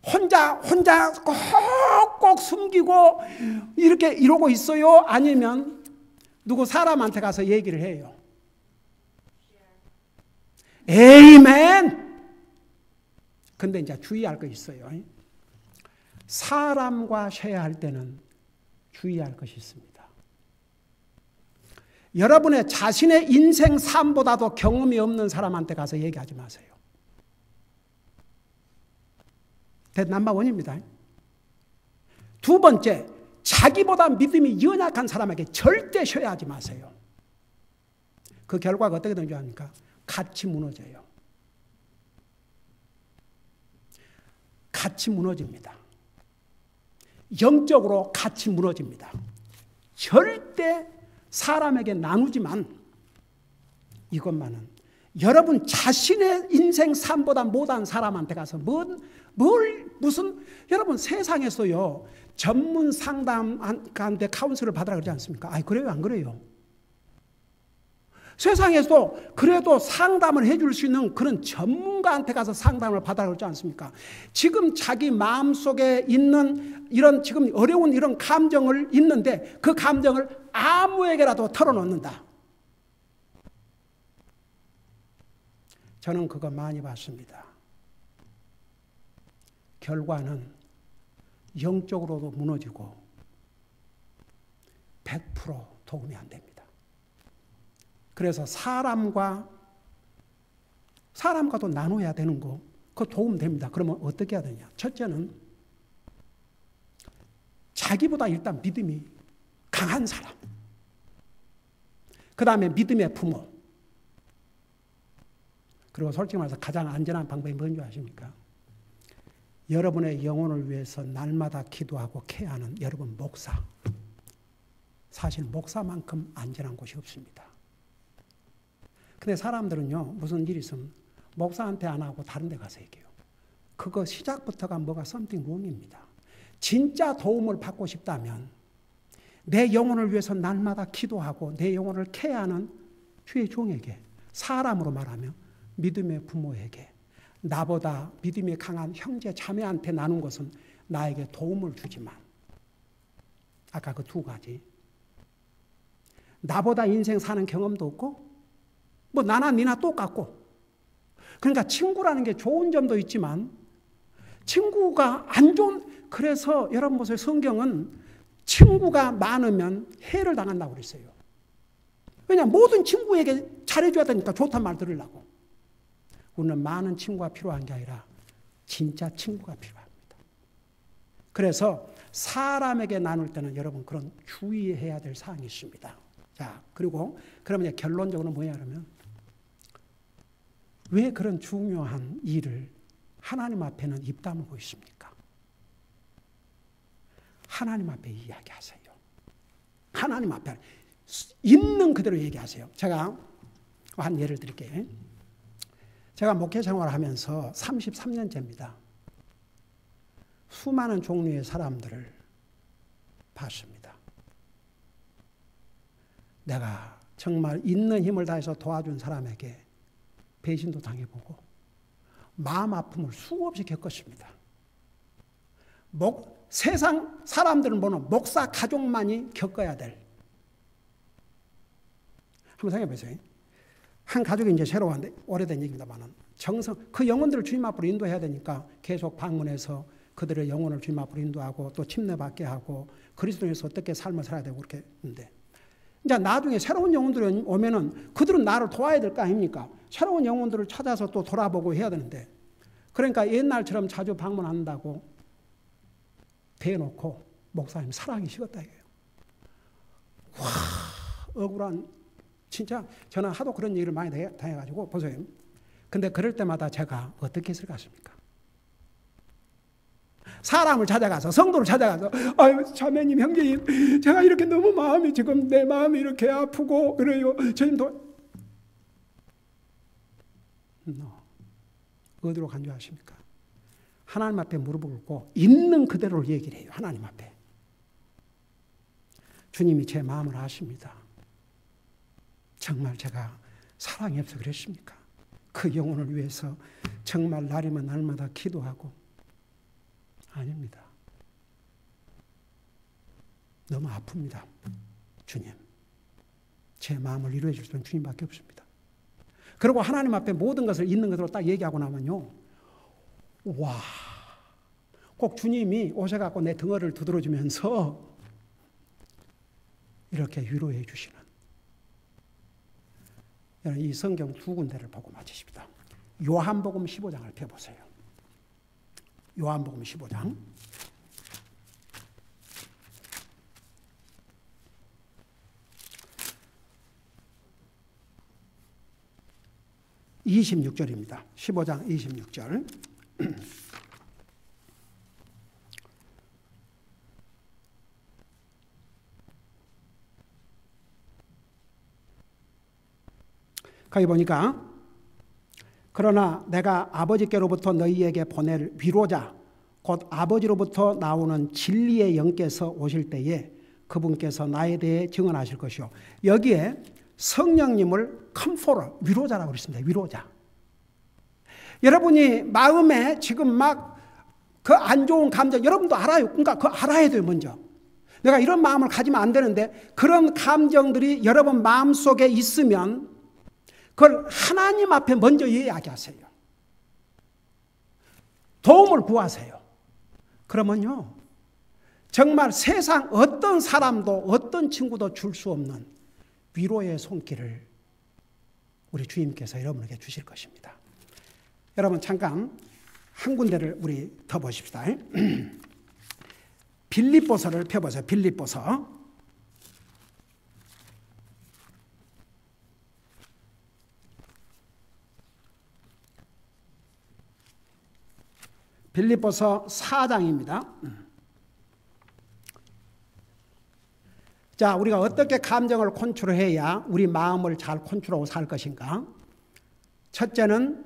혼자 꼭꼭 숨기고 이렇게 이러고 있어요? 아니면 누구 사람한테 가서 얘기를 해요? 에이멘! 근데 이제 주의할 거 있어요. 사람과 쉐어할 때는 주의할 것이 있습니다. 여러분의 자신의 인생 삶보다도 경험이 없는 사람한테 가서 얘기하지 마세요. 넘버 원입니다. 두 번째, 자기보다 믿음이 연약한 사람에게 절대 쉐어하지 마세요. 그 결과가 어떻게 되는 줄 아십니까? 같이 무너져요. 같이 무너집니다. 영적으로 같이 무너집니다. 절대 사람에게 나누지만 이것만은 여러분 자신의 인생 삶보다 못한 사람한테 가서 여러분 세상에서요, 전문 상담가한테 카운슬을 받으라 그러지 않습니까? 아니, 그래요, 안 그래요? 세상에서도 그래도 상담을 해줄 수 있는 그런 전문가한테 가서 상담을 받아라 그러지 않습니까? 지금 자기 마음속에 있는 이런 지금 어려운 이런 감정을 있는데 그 감정을 아무에게라도 털어놓는다. 저는 그거 많이 봤습니다. 결과는 영적으로도 무너지고 100% 도움이 안 됩니다. 그래서 사람과도 나눠야 되는 거, 그거 도움 됩니다. 그러면 어떻게 해야 되냐? 첫째는 자기보다 일단 믿음이 강한 사람. 그 다음에 믿음의 부모. 그리고 솔직히 말해서 가장 안전한 방법이 뭔지 아십니까? 여러분의 영혼을 위해서 날마다 기도하고 케어하는 여러분 목사. 사실 목사만큼 안전한 곳이 없습니다. 근데 사람들은요, 무슨 일이 있으면 목사한테 안 하고 다른 데 가서 얘기해요. 그거 시작부터가 뭐가 something wrong입니다. 진짜 도움을 받고 싶다면 내 영혼을 위해서 날마다 기도하고 내 영혼을 케어하는 주의 종에게, 사람으로 말하면 믿음의 부모에게, 나보다 믿음이 강한 형제 자매한테 나눈 것은 나에게 도움을 주지만, 아까 그 두 가지, 나보다 인생 사는 경험도 없고 뭐 나나 니나 똑같고, 그러니까 친구라는 게 좋은 점도 있지만 친구가 안 좋은, 그래서 여러분 보세요, 성경은 친구가 많으면 해를 당한다고 그랬어요. 왜냐하면 모든 친구에게 잘해줘야 되니까 좋단 말 들으려고. 우리는 많은 친구가 필요한 게 아니라 진짜 친구가 필요합니다. 그래서 사람에게 나눌 때는 여러분 그런 주의해야 될 사항이 있습니다. 자, 그리고 그러면 결론적으로 뭐냐 그러면, 왜 그런 중요한 일을 하나님 앞에는 입 다물고 있습니까? 하나님 앞에 이야기하세요. 하나님 앞에 있는 그대로 얘기하세요. 제가 한 예를 드릴게요. 제가 목회 생활을 하면서 33년째입니다. 수많은 종류의 사람들을 봤습니다. 내가 정말 있는 힘을 다해서 도와준 사람에게 배신도 당해보고 마음 아픔을 수없이 겪었습니다. 세상 사람들은 보는 목사 가족만이 겪어야 될. 한번 생각해 보세요. 한 가족이 이제 새로 왔는데 오래된 얘기입니다만은 그 영혼들을 주님 앞으로 인도해야 되니까 계속 방문해서 그들의 영혼을 주님 앞으로 인도하고 또 침례받게 하고 그리스도인에서 어떻게 삶을 살아야 되고 그렇게 했는데, 이제 나중에 새로운 영혼들이 오면은 그들은 나를 도와야 될 거 아닙니까? 새로운 영혼들을 찾아서 또 돌아보고 해야 되는데, 그러니까 옛날처럼 자주 방문한다고 대놓고 목사님 사랑이 식었다 이거예요. 와, 억울한, 진짜 저는 하도 그런 얘기를 많이 당해가지고 보세요. 근데 그럴 때마다 제가 어떻게 했을 것 같습니까? 사람을 찾아가서, 성도를 찾아가서, 아유 자매님, 형제님, 제가 이렇게 너무 마음이 지금 내 마음이 이렇게 아프고 그래요. 주님도 어디로 간 줄 아십니까? 하나님 앞에 무릎을 꿇고 있는 그대로 얘기를 해요. 하나님 앞에. 주님이 제 마음을 아십니다. 정말 제가 사랑이 없어 그랬습니까? 그 영혼을 위해서 정말 날이면 날마다 기도하고. 아닙니다. 너무 아픕니다. 주님, 제 마음을 이루어 줄 수는 주님밖에 없습니다. 그리고 하나님 앞에 모든 것을 있는 것으로 딱 얘기하고 나면요, 와, 꼭 주님이 오셔갖고 내 등어를 두드려주면서 이렇게 위로해 주시는, 이 성경 두 군데를 보고 마치십니다. 요한복음 15장을 펴보세요. 요한복음 15장. (26절입니다) 15장 26절. 거기 보니까 그러나 내가 아버지께로부터 너희에게 보낼 위로자 곧 아버지로부터 나오는 진리의 영께서 오실 때에 그분께서 나에 대해 증언하실 것이요. 여기에 성령님을 컴포터, 위로자라고 그랬습니다. 위로자. 여러분이 마음에 지금 막 그 안 좋은 감정, 여러분도 알아요. 그러니까 그거 알아야 돼요, 먼저. 내가 이런 마음을 가지면 안 되는데, 그런 감정들이 여러분 마음속에 있으면 그걸 하나님 앞에 먼저 이야기하세요. 도움을 구하세요. 그러면요, 정말 세상 어떤 사람도 어떤 친구도 줄 수 없는 위로의 손길을 우리 주님께서 여러분에게 주실 것입니다. 여러분 잠깐 한 군데를 우리 더 보십시다. 빌립보서를 펴보세요. 빌립보서. 빌립보서 4장입니다. 자, 우리가 어떻게 감정을 컨트롤해야 우리 마음을 잘 컨트롤하고 살 것인가? 첫째는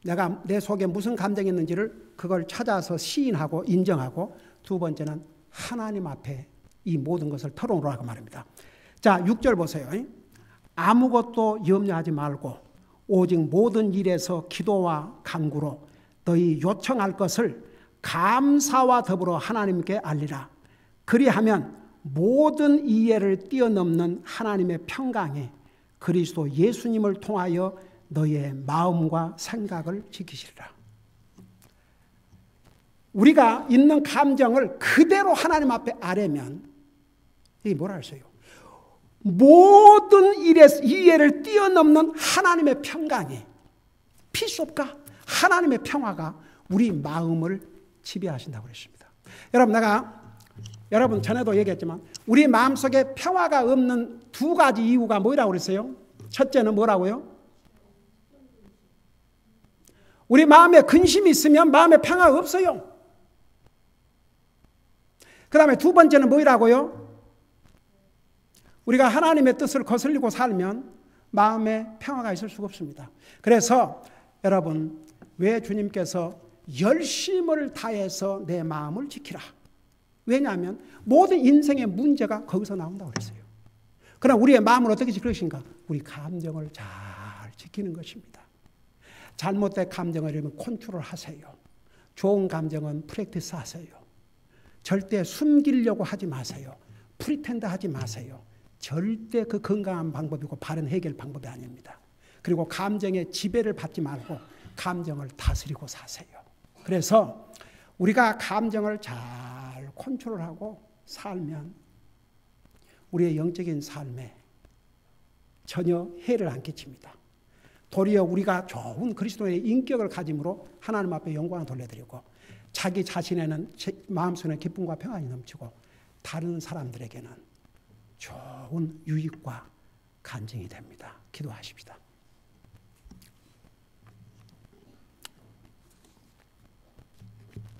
내가 내 속에 무슨 감정이 있는지를 그걸 찾아서 시인하고 인정하고, 두 번째는 하나님 앞에 이 모든 것을 털어놓으라고 말입니다. 자, 6절 보세요. 아무것도 염려하지 말고 오직 모든 일에서 기도와 간구로 너희 요청할 것을 감사와 더불어 하나님께 알리라. 그리하면 모든 이해를 뛰어넘는 하나님의 평강이 그리스도 예수님을 통하여 너희의 마음과 생각을 지키시리라. 우리가 있는 감정을 그대로 하나님 앞에 아뢰면 이게 뭐라 했어요? 모든 일에서 이해를 뛰어넘는 하나님의 평강이, 피스 오브 갓, 하나님의 평화가 우리 마음을 지배하신다고 그랬습니다. 여러분 전에도 얘기했지만 우리 마음속에 평화가 없는 두 가지 이유가 뭐라고 그랬어요? 첫째는 뭐라고요? 우리 마음에 근심이 있으면 마음에 평화가 없어요. 그 다음에 두 번째는 뭐라고요? 우리가 하나님의 뜻을 거슬리고 살면 마음에 평화가 있을 수가 없습니다. 그래서 여러분, 왜 주님께서 열심을 다해서 내 마음을 지키라. 왜냐하면 모든 인생의 문제가 거기서 나온다고 그랬어요. 그러나 우리의 마음을 어떻게 지킬 것인가? 우리 감정을 잘 지키는 것입니다. 잘못된 감정을 이러면 컨트롤 하세요. 좋은 감정은 프랙티스 하세요. 절대 숨기려고 하지 마세요. 프리텐드 하지 마세요. 절대 그 건강한 방법이고 바른 해결 방법이 아닙니다. 그리고 감정의 지배를 받지 말고 감정을 다스리고 사세요. 그래서 우리가 감정을 잘 컨트롤하고 살면 우리의 영적인 삶에 전혀 해를 안 끼칩니다. 도리어 우리가 좋은 그리스도의 인격을 가짐으로 하나님 앞에 영광을 돌려드리고 자기 자신에는 마음속에 기쁨과 평안이 넘치고 다른 사람들에게는 좋은 유익과 간증이 됩니다. 기도하십시다.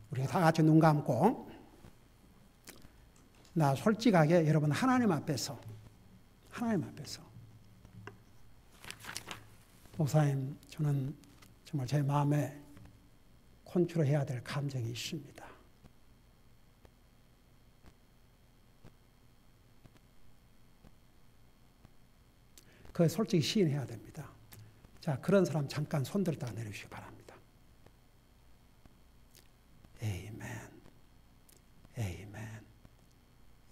우리 다 같이 눈 감고, 나 솔직하게 여러분 하나님 앞에서 목사님, 저는 정말 제 마음에 컨트롤해야 될 감정이 있습니다. 그걸 솔직히 시인해야 됩니다. 자, 그런 사람 잠깐 손 들었다가 내려주시기 바랍니다. 에이멘, 에이멘,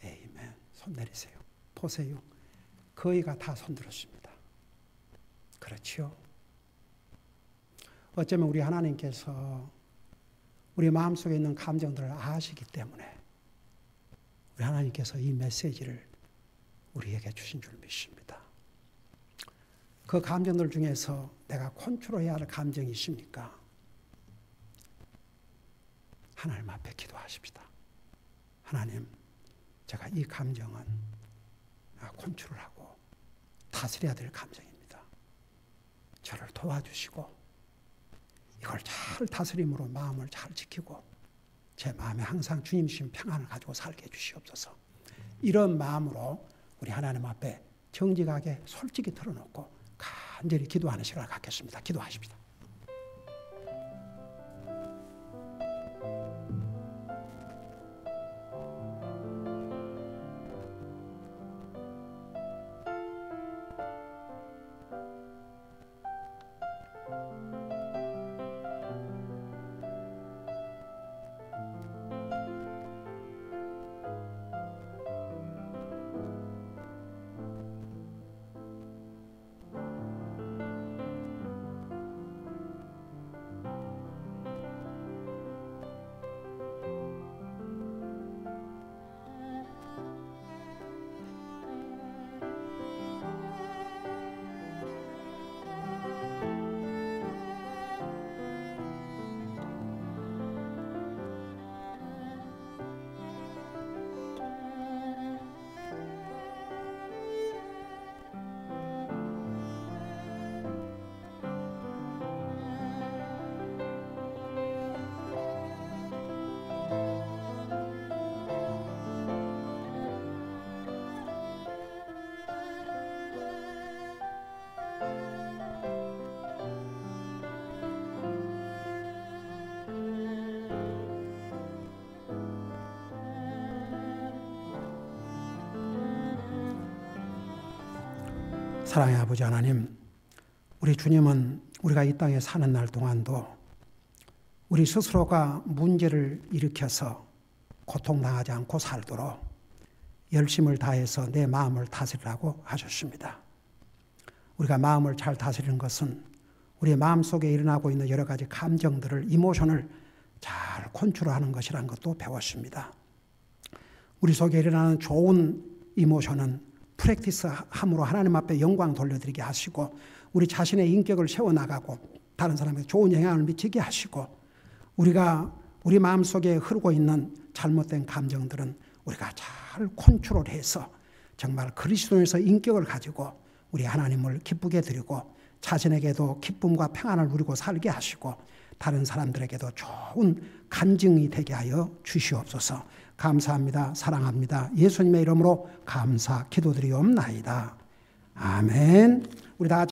에이멘. 손 내리세요. 보세요. 거의가 다 손 들었습니다. 그렇죠? 어쩌면 우리 하나님께서 우리 마음속에 있는 감정들을 아시기 때문에 우리 하나님께서 이 메시지를 우리에게 주신 줄 믿습니다. 그 감정들 중에서 내가 컨트롤해야 할 감정이 있습니까? 하나님 앞에 기도하십시다. 하나님, 제가 이 감정은 컨트롤하고 다스려야 될 감정입니다. 저를 도와주시고 이걸 잘 다스림으로 마음을 잘 지키고 제 마음에 항상 주님 주신 평안을 가지고 살게 해주시옵소서. 이런 마음으로 우리 하나님 앞에 정직하게 솔직히 털어놓고 간절히 기도하는 시간을 갖겠습니다. 기도하십시다. 사랑의 아버지 하나님, 우리 주님은 우리가 이 땅에 사는 날 동안도 우리 스스로가 문제를 일으켜서 고통당하지 않고 살도록 열심을 다해서 내 마음을 다스리라고 하셨습니다. 우리가 마음을 잘 다스리는 것은 우리 마음속에 일어나고 있는 여러 가지 감정들을, 이모션을 잘 컨트롤하는 것이라는 것도 배웠습니다. 우리 속에 일어나는 좋은 이모션은 프랙티스함으로 하나님 앞에 영광 돌려드리게 하시고 우리 자신의 인격을 세워나가고 다른 사람에게 좋은 영향을 미치게 하시고 우리가 우리 마음속에 흐르고 있는 잘못된 감정들은 우리가 잘 컨트롤해서 정말 그리스도에서 인격을 가지고 우리 하나님을 기쁘게 드리고 자신에게도 기쁨과 평안을 누리고 살게 하시고 다른 사람들에게도 좋은 간증이 되게 하여 주시옵소서. 감사합니다. 사랑합니다. 예수님의 이름으로 감사 기도드리옵나이다. 아멘. 우리 다 같이